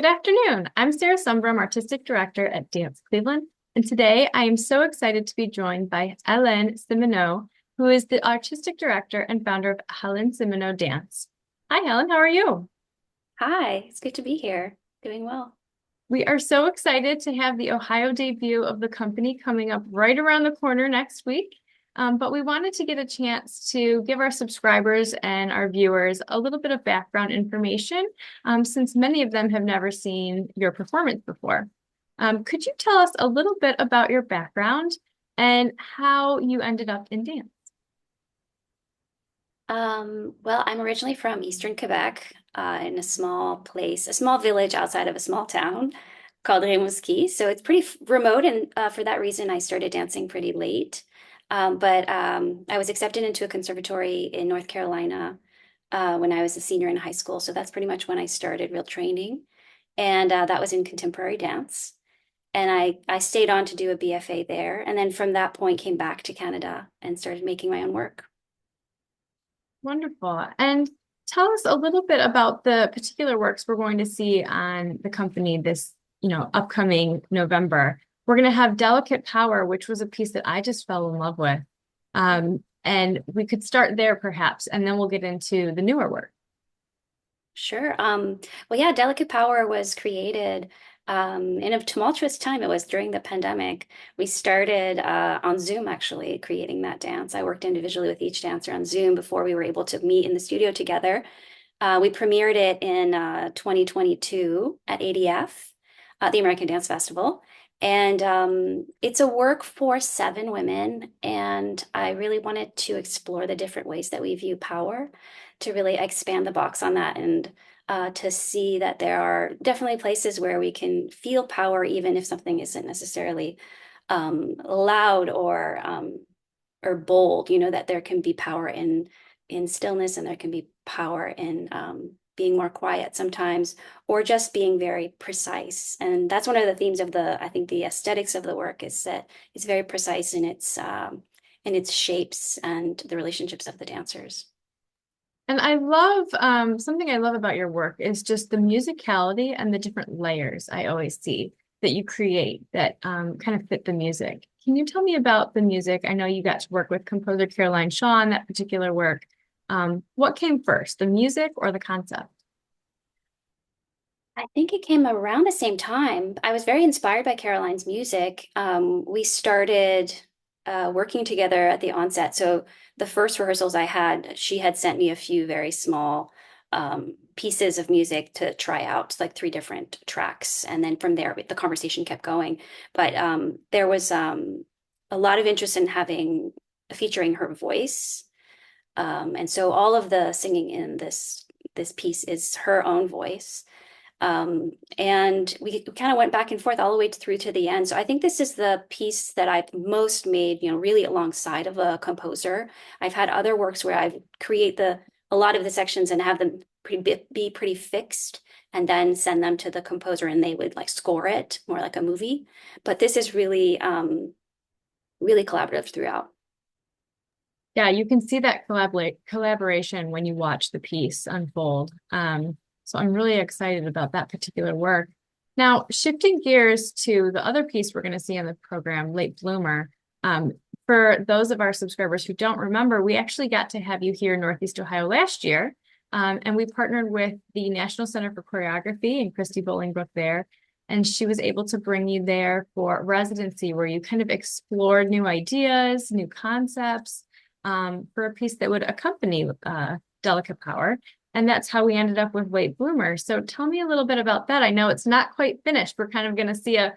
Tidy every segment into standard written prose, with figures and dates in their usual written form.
Good afternoon. I'm Sarah Sumbrum, Artistic Director at Dance Cleveland, and today I am so excited to be joined by Hélène Simoneau, who is the Artistic Director and founder of Hélène Simoneau Danse. Hi, Helen. How are you? Hi, it's good to be here. Doing well. We are so excited to have the Ohio debut of the company coming up right around the corner next week. But we wanted to get a chance to give our subscribers and our viewers a little bit of background information, since many of them have never seen your performance before. Could you tell us a little bit about your background and how you ended up in dance? Well, I'm originally from Eastern Quebec, in a small place, a small village outside of a small town called Rimouski. So it's pretty remote, and for that reason, I started dancing pretty late. But I was accepted into a conservatory in North Carolina when I was a senior in high school. So that's pretty much when I started real training, and that was in contemporary dance. And I stayed on to do a BFA there, and then from that point came back to Canada and started making my own work. Wonderful. And tell us a little bit about the particular works we're going to see on the company this, upcoming November. We're going to have Delicate Power, which was a piece that I just fell in love with. And we could start there perhaps, and then we'll get into the newer work. Sure. Well, yeah, Delicate Power was created in a tumultuous time. It was during the pandemic. We started on Zoom, actually, creating that dance. I worked individually with each dancer on Zoom before we were able to meet in the studio together. We premiered it in 2022 at ADF, the American Dance Festival. And it's a work for 7 women. And I really wanted to explore the different ways that we view power, to really expand the box on that, and to see that there are definitely places where we can feel power, even if something isn't necessarily loud or bold. That there can be power in stillness, and there can be power in being more quiet sometimes, or just being very precise. And that's one of the themes of I think the aesthetics of the work is that it's very precise in its shapes and the relationships of the dancers. And I love something I love about your work is just the musicality and the different layers I always see that you create that kind of fit the music. Can you tell me about the music? I know you got to work with composer Caroline Shaw on that particular work. What came first, the music or the concept? I think it came around the same time. I was very inspired by Caroline's music. We started working together at the onset. So the first rehearsals I had, she had sent me a few very small pieces of music to try out, like 3 different tracks. And then from there, the conversation kept going. But there was a lot of interest in featuring her voice. And so all of the singing in this piece is her own voice. And we kind of went back and forth all the way through to the end. So I think this is the piece that I've most made, really alongside of a composer. I've had other works where I create a lot of the sections and have them be pretty fixed, and then send them to the composer and they would like score it more like a movie. But this is really collaborative throughout. Yeah, you can see that collaboration when you watch the piece unfold. So I'm really excited about that particular work. Now, shifting gears to the other piece we're going to see in the program, Late Bloomer. For those of our subscribers who don't remember, we actually got to have you here in Northeast Ohio last year. And we partnered with the National Center for Choreography and Christy Bolingbrook there. And she was able to bring you there for residency, where you kind of explored new ideas, new concepts, for a piece that would accompany Delicate Power. And that's how we ended up with Late Bloomer. So tell me a little bit about that. I know it's not quite finished. We're kind of going to see a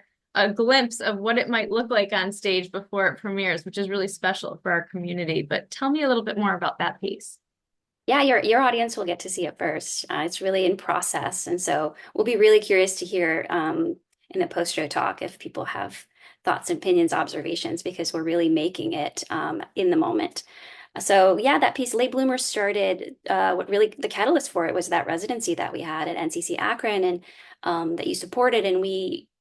glimpse of what it might look like on stage before it premieres, which is really special for our community. But tell me a little bit more about that piece. Yeah, your audience will get to see it first. It's really in process, and so we'll be really curious to hear in the post-show talk if people have thoughts, opinions, observations, because we're really making it in the moment. So yeah, that piece, Late Bloomer, started. What really the catalyst for it was that residency that we had at NCC Akron, and that you supported, and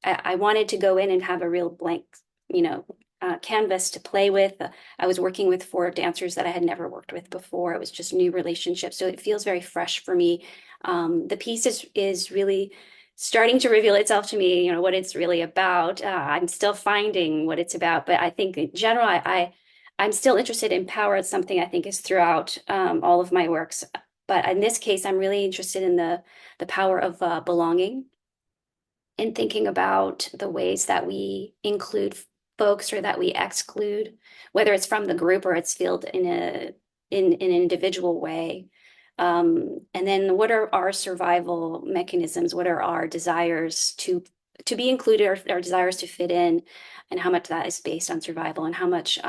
I wanted to go in and have a real blank, you know, canvas to play with. I was working with 4 dancers that I had never worked with before. It was just new relationships. So it feels very fresh for me. The piece is really starting to reveal itself to me, what it's really about. I'm still finding what it's about, but I think in general, I'm still interested in power. It's something I think is throughout all of my works. But in this case, I'm really interested in the power of belonging and thinking about the ways that we include folks or that we exclude, whether it's from the group or it's filled in an individual way. And then what are our survival mechanisms? What are our desires to be included, or our desires to fit in, and how much that is based on survival, and how much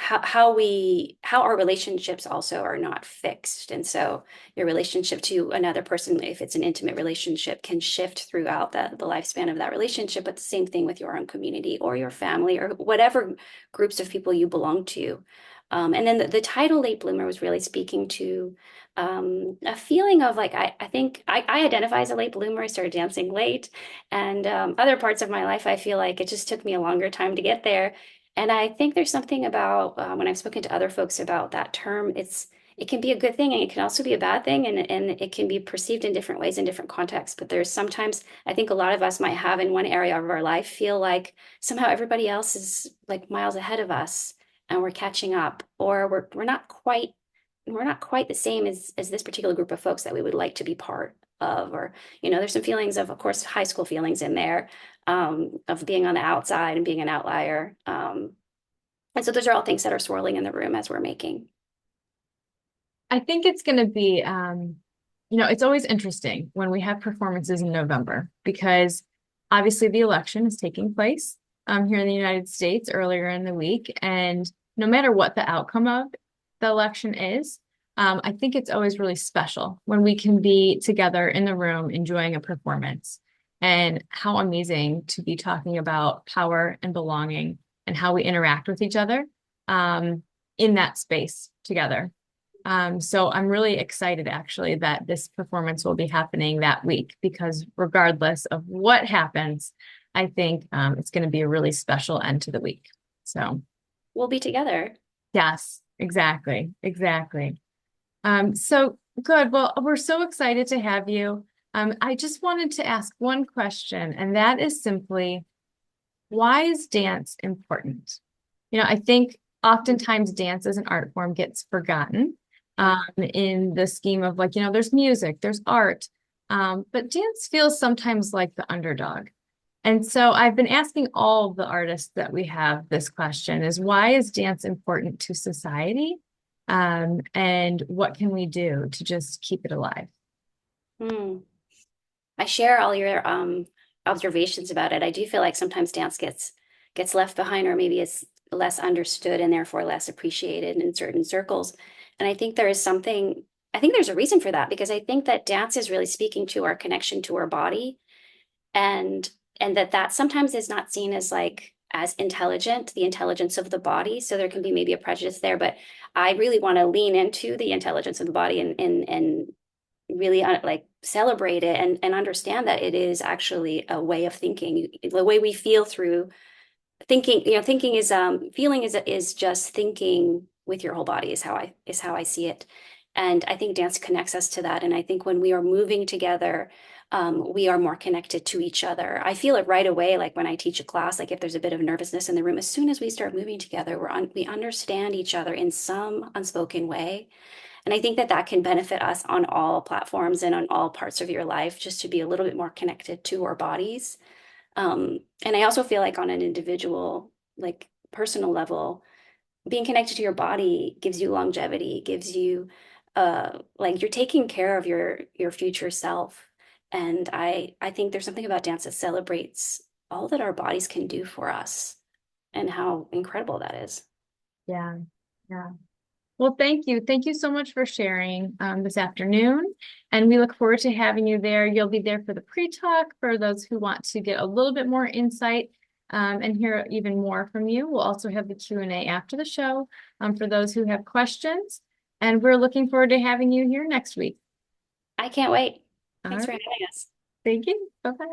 how our relationships also are not fixed. And so your relationship to another person, if it's an intimate relationship, can shift throughout the lifespan of that relationship. But the same thing with your own community or your family or whatever groups of people you belong to. And then the title Late Bloomer was really speaking to a feeling of like, I think I identify as a late bloomer. I started dancing late, and other parts of my life, I feel like it just took me a longer time to get there. And I think there's something about when I've spoken to other folks about that term, it can be a good thing and it can also be a bad thing, and it can be perceived in different ways in different contexts. But there's sometimes I think a lot of us might have in one area of our life feel like somehow everybody else is like miles ahead of us and we're catching up, or we're not quite the same as this particular group of folks that we would like to be part of. Or, there's some feelings of course, high school feelings in there, of being on the outside and being an outlier. And so those are all things that are swirling in the room as we're making. I think it's going to be, it's always interesting when we have performances in November because obviously the election is taking place here in the United States earlier in the week. And no matter what the outcome of the election is, I think it's always really special when we can be together in the room enjoying a performance. And how amazing to be talking about power and belonging and how we interact with each other in that space together. So I'm really excited actually that this performance will be happening that week because regardless of what happens, I think it's going to be a really special end to the week. So We'll be together. yes, exactly, exactly. So good. Well, we're so excited to have you. I just wanted to ask one question, and that is simply, why is dance important? I think oftentimes dance as an art form gets forgotten in the scheme of like, there's music, there's art, but dance feels sometimes like the underdog. And so I've been asking all the artists that we have this question is why is dance important to society? And what can we do to just keep it alive? Hmm. I share all your observations about it. I do feel like sometimes dance gets left behind, or maybe is less understood and therefore less appreciated in certain circles. And I think there is something, I think there's a reason for that, because I think that dance is really speaking to our connection to our body, and that sometimes is not seen as like as intelligent, the intelligence of the body. So there can be maybe a prejudice there, but I really want to lean into the intelligence of the body, and really like celebrate it, and understand that it is actually a way of thinking. The way we feel through thinking, thinking is feeling is just thinking with your whole body, is how I see it. And I think dance connects us to that. And I think when we are moving together, we are more connected to each other. I feel it right away, like when I teach a class, like if there's a bit of nervousness in the room, as soon as we start moving together, we understand each other in some unspoken way. And I think that that can benefit us on all platforms and on all parts of your life, just to be a little bit more connected to our bodies. And I also feel like on an individual, like personal level, being connected to your body gives you longevity, gives you like you're taking care of your future self. And I think there's something about dance that celebrates all that our bodies can do for us and how incredible that is. Yeah, yeah. Well, thank you. Thank you so much for sharing this afternoon. And we look forward to having you there. You'll be there for the pre-talk for those who want to get a little bit more insight and hear even more from you. We'll also have the Q&A after the show for those who have questions. And we're looking forward to having you here next week. I can't wait. All Thanks right. for having us. Thank you. Bye-bye.